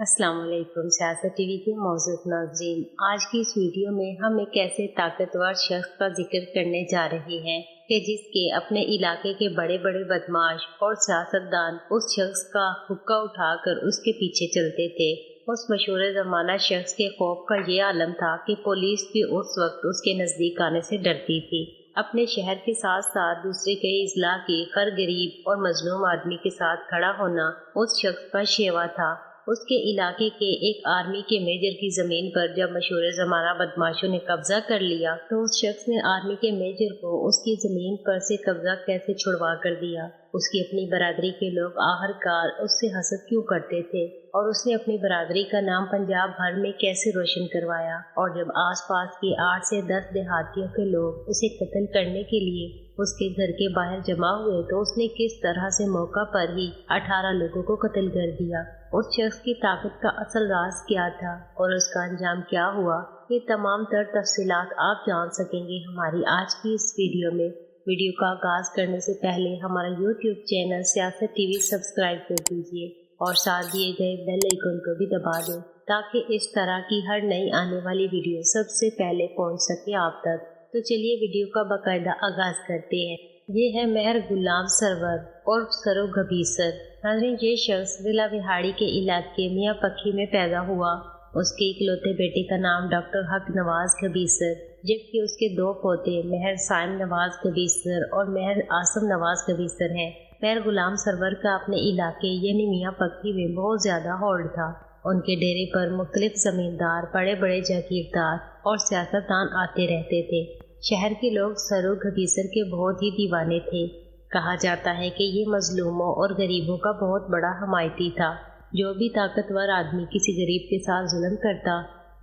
अस्सलाम वालेकुम। सियासत टीवी के मौजूद नाज़रीन, आज की इस वीडियो में हम एक ऐसे ताकतवर शख्स का जिक्र करने जा रहे हैं कि जिसके अपने इलाके के बड़े बड़े बदमाश और सियासतदान उस शख्स का हुक्का उठाकर उसके पीछे चलते थे। उस मशहूर ज़माना शख्स के खौफ का ये आलम था कि पुलिस भी उस वक्त उसके नज़दीक आने से डरती थी। अपने शहर के साथ साथ दूसरे कई अजला के हर गरीब और मजलूम आदमी के साथ खड़ा होना उस शख्स का शेवा था। उसके इलाके के एक आर्मी के मेजर की जमीन पर जब मशहूर जमाना बदमाशों ने कब्जा कर लिया तो उस शख्स ने आर्मी के मेजर को उसकी जमीन पर से कब्जा कैसे छुड़वा कर दिया। उसकी अपनी बरादरी के लोग आखिरकार उससे हसद क्यों करते थे और उसने अपनी बरादरी का नाम पंजाब भर में कैसे रोशन करवाया। और जब आसपास के 8 से 10 देहातियों के लोग उसे कत्ल करने के लिए उसके घर के बाहर जमा हुए तो उसने किस तरह से मौका पर ही 18 लोगों को कत्ल कर दिया। उस शख्स की ताकत का असल राज क्या था और उसका अंजाम क्या हुआ, ये तमाम तर तफसीलात आप जान सकेंगे हमारी आज की इस वीडियो में। वीडियो का आगाज करने से पहले हमारा यूट्यूब चैनल सियासत टीवी सब्सक्राइब कर दीजिए और साथ दिए गए बेल आइकन को भी दबा दें ताकि इस तरह की हर नई आने वाली वीडियो सबसे पहले पहुंच सके आप तक। तो चलिए वीडियो का बाकायदा आगाज करते हैं। ये है मेहर गुलाम सरवर और सरो घबीसर। नाज़रीन, ये शख्स जिला विहाड़ी के इलाके मियाँ पक्की में पैदा हुआ। उसके इकलौते बेटे का नाम डॉक्टर हक नवाज घबीसर, जबकि उसके 2 पोते मेहर साइम नवाज घबीसर और मेहर आसम नवाज घबीसर हैं। मेहर गुलाम सरवर का अपने इलाके यानी मियाँ पक्की में बहुत ज्यादा होल्ड था। उनके डेरे पर मुख्तलिफ जमींदार, बड़े बड़े जागीरदार और सियासतदान आते रहते थे। शहर के लोग सरो घबीसर के बहुत ही दीवाने थे। कहा जाता है कि ये मजलूमों और गरीबों का बहुत बड़ा हमायती था। जो भी ताकतवर आदमी किसी गरीब के साथ जुल्म करता,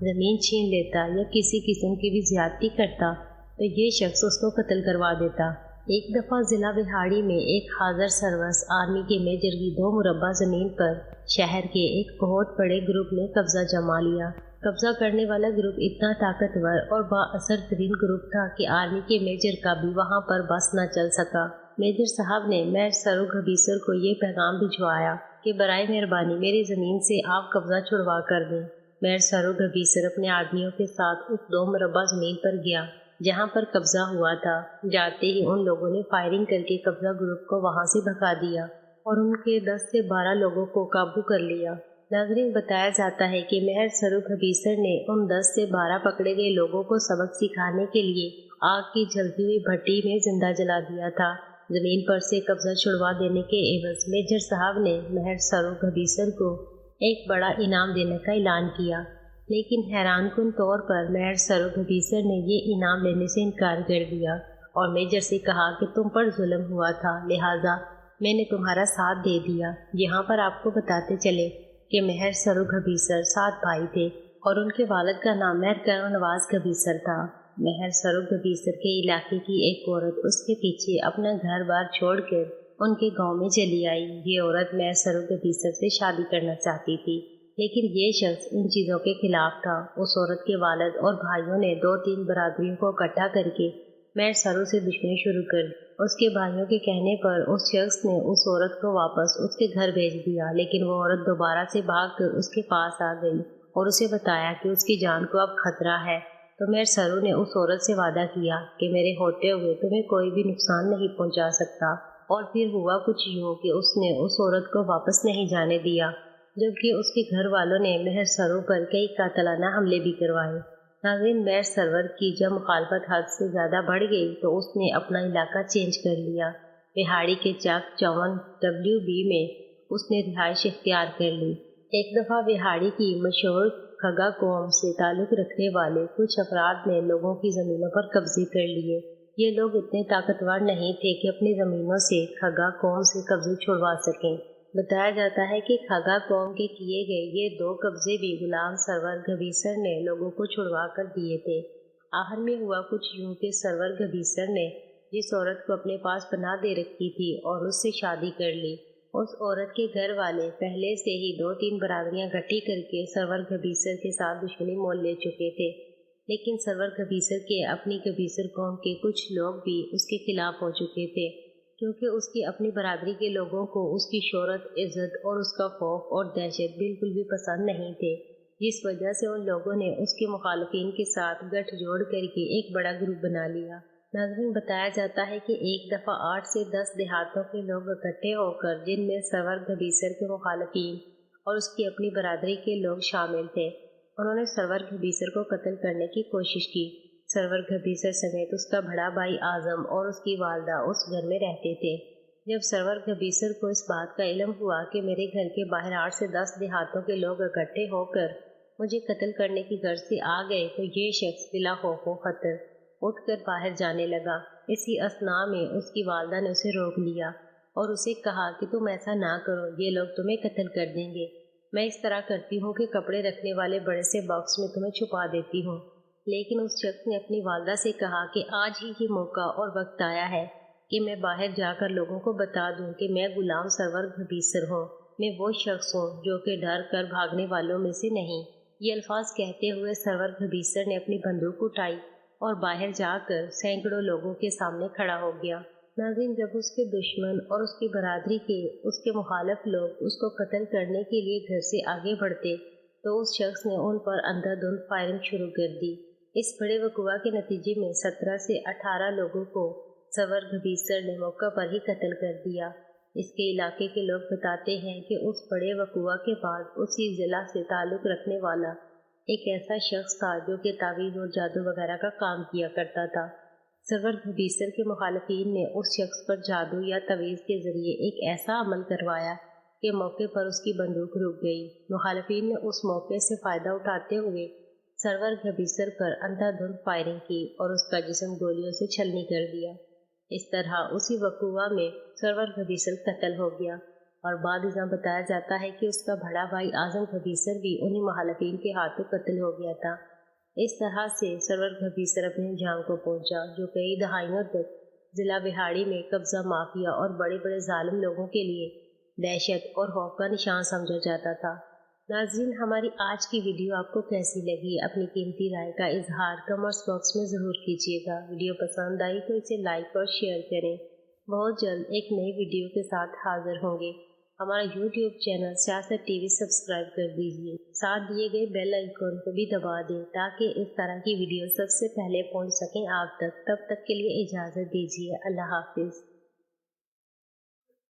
जमीन छीन लेता या किसी किस्म की भी ज्यादती करता तो ये शख्स उसको कत्ल करवा देता। एक दफा जिला विहाड़ी में एक हाजिर सर्वस आर्मी के मेजर की 2 मुरब्बा जमीन पर शहर के एक बहुत बड़े ग्रुप ने कब्जा जमा लिया। कब्जा करने वाला ग्रुप इतना ताकतवर और बाअसर तरीन ग्रुप था कि आर्मी के मेजर का भी वहां पर बस न चल सका। मेजर साहब ने मेहर सरो घबीसर को ये पैगाम भिजवाया कि बराए मेहरबानी मेरी जमीन से आप कब्जा छुड़वा कर दें। मेहर सरो घबीसर अपने आदमियों के साथ उस 2 मुरब्बा जमीन पर गया जहाँ पर कब्जा हुआ था। जाते ही उन लोगों ने फायरिंग करके कब्जा ग्रुप को वहां से भगा दिया और उनके 10 से 12 लोगों को काबू कर लिया। नाज़रीन, बताया जाता है कि मेहर सरो घबीसर ने उन 10 से 12 पकड़े गए लोगों को सबक सिखाने के लिए आग की जलती हुई भट्टी में जिंदा जला दिया था। जमीन पर से कब्जा छुड़वा देने के एवज मेजर साहब ने मेहर सरो घबीसर को एक बड़ा इनाम देने का ऐलान किया, लेकिन हैरानकुन तौर पर मेहर सरो घबीसर ने ये इनाम लेने से इनकार कर दिया और मेजर से कहा कि तुम पर जुल्म हुआ था, लिहाजा मैंने तुम्हारा साथ दे दिया। यहाँ पर आपको बताते चले कि मेहर सरो घबीसर 7 भाई थे और उनके वालिद का नाम मेहर नवाज घबीसर था। मेहर सरो घबीसर के इलाके की एक औरत उसके पीछे अपना घर बार छोड़कर उनके गांव में चली आई। ये औरत मेहर सरो घबीसर से शादी करना चाहती थी, लेकिन ये शख्स इन चीज़ों के खिलाफ था। उस औरत के वालिद और भाइयों ने 2-3 बरादरियों को इकट्ठा करके मेहर सरो से दुश्मनी शुरू कर दी। उसके भाइयों के कहने पर उस शख्स ने उस औरत को वापस उसके घर भेज दिया, लेकिन वो औरत दोबारा से भागकर उसके पास आ गई और उसे बताया कि उसकी जान को अब खतरा है। तो मेहर सरो ने उस औरत से वादा किया कि मेरे होते हुए तुम्हें कोई भी नुकसान नहीं पहुंचा सकता। और फिर हुआ कुछ यूँ कि उसने उस औरत को वापस नहीं जाने दिया, जबकि उसके घर वालों ने मेहर सरो पर कई कातलाना हमले भी करवाए। नाज़रीन, मेहर सरवर की जब मुखालफत हद से ज़्यादा बढ़ गई तो उसने अपना इलाका चेंज कर लिया। विहाड़ी के चक चौवन WB में उसने रिहाइश इख्तियार कर ली। एक दफ़ा विहाड़ी की मशहूर खगा कौम से ताल्लुक़ रखने वाले कुछ अफराद ने लोगों की ज़मीनों पर कब्जे कर लिए। ये लोग इतने ताकतवर नहीं थे कि अपनी ज़मीनों से खगा कौम से कब्जे छुड़वा सकें। बताया जाता है कि खगा कौम के किए गए ये 2 कब्जे भी गुलाम सरवर घबीसर ने लोगों को छुड़वा कर दिए थे। आखिर में हुआ कुछ यूँ कि सरवर घबीसर ने जिस औरत को अपने पास पनाह दे रखी थी और उससे शादी कर ली। उस औरत के घर वाले पहले से ही 2-3 बरादरियां इकट्ठी करके सरवर घबीसर के साथ दुश्मनी मोल ले चुके थे, लेकिन सरवर घबीसर के अपनी घबीसर कौम के कुछ लोग भी उसके खिलाफ हो चुके थे। क्योंकि उसकी अपनी बरादरी के लोगों को उसकी शोहरत, इज्जत और उसका खौफ और दहशत बिल्कुल भी पसंद नहीं थे, जिस वजह से उन लोगों ने उसके मुखालफिन के साथ गठजोड़ करके एक बड़ा ग्रुप बना लिया। नाज़रीन, बताया जाता है कि एक दफ़ा 8 से 10 देहातों के लोग इकट्ठे होकर, जिनमें सरवर घबीसर के मुखालफिन और उसकी अपनी बरादरी के लोग शामिल थे, उन्होंने सरवर घबीसर को कत्ल करने की कोशिश की। सरवर घबीसर समेत उसका बड़ा भाई आजम और उसकी वालदा उस घर में रहते थे। जब सरवर घबीसर को इस बात का इल्म हुआ कि मेरे घर के बाहर 8 से 10 देहातों के लोग इकट्ठे होकर मुझे कत्ल करने की गर्ज से आ गए, तो ये शख्स बिला खौफ व खतर उठकर बाहर जाने लगा। इसी असना में उसकी वालदा ने उसे रोक लिया और उसे कहा कि तुम ऐसा ना करो, ये लोग तुम्हें कत्ल कर देंगे। मैं इस तरह करती हूँ कि कपड़े रखने वाले बड़े से बॉक्स में तुम्हें छुपा देती हूँ। लेकिन उस शख्स ने अपनी वालदा से कहा कि आज ही ये मौका और वक्त आया है कि मैं बाहर जाकर लोगों को बता दूं कि मैं गुलाम सरवर घबीसर हूँ। मैं वो शख्स हूँ जो कि डर कर भागने वालों में से नहीं। ये अल्फाज कहते हुए सरवर घबीसर ने अपनी बंदूक उठाई और बाहर जाकर सैकड़ों लोगों के सामने खड़ा हो गया। नाज़रीन, जब उसके दुश्मन और उसकी बरादरी के उसके मुखालिफ लोग उसको कत्ल करने के लिए घर से आगे बढ़ते, तो उस शख्स ने उन पर अंधाधुंध फायरिंग शुरू कर दी। इस बड़े वक़ुआ के नतीजे में 17 से 18 लोगों को सरवर घबीसर ने मौका पर ही कत्ल कर दिया। इसके इलाके के लोग बताते हैं कि उस बड़े वक़ुआ के बाद उसी ज़िला से ताल्लुक़ रखने वाला एक ऐसा शख्स था जो कि तावीज़ और जादू वगैरह का काम किया करता था। सरवर घबीसर के मुखालफिन ने उस शख्स पर जादू या तवीज़ के ज़रिए एक ऐसा अमल करवाया कि मौके पर उसकी बंदूक रुक गई। मुखालफिन ने उस मौके से फ़ायदा उठाते हुए सरवर घबीसर पर अंधाधुंध फायरिंग की और उसका जिस्म गोलियों से छलनी कर दिया। इस तरह उसी वक़ुआ में सरवर घबीसर कत्ल हो गया और बाद में बताया जाता है कि उसका बड़ा भाई आजम घबीसर भी उन्हीं मुखालफिन के हाथों कत्ल हो गया था। इस तरह से सरवर घबीसर अपने अंजाम को पहुंचा, जो कई दहाइयों तक ज़िला बिहाड़ी में कब्ज़ा माफिया और बड़े बड़े जालिम लोगों के लिए दहशत और खौफ का निशान समझा जाता था। नाज़रीन, हमारी आज की वीडियो आपको कैसी लगी? अपनी कीमती राय का इजहार कमेंट्स बॉक्स में ज़रूर कीजिएगा। वीडियो पसंद आई तो इसे लाइक और शेयर करें। बहुत जल्द एक नई वीडियो के साथ हाजिर होंगे। हमारा YouTube चैनल सियासत TV सब्सक्राइब कर दीजिए। साथ दिए गए बेल आइकन को भी दबा दें ताकि इस तरह की वीडियो सबसे पहले पहुंच सकें आप तक। तब तक के लिए इजाज़त दीजिए। अल्लाह हाफिज़।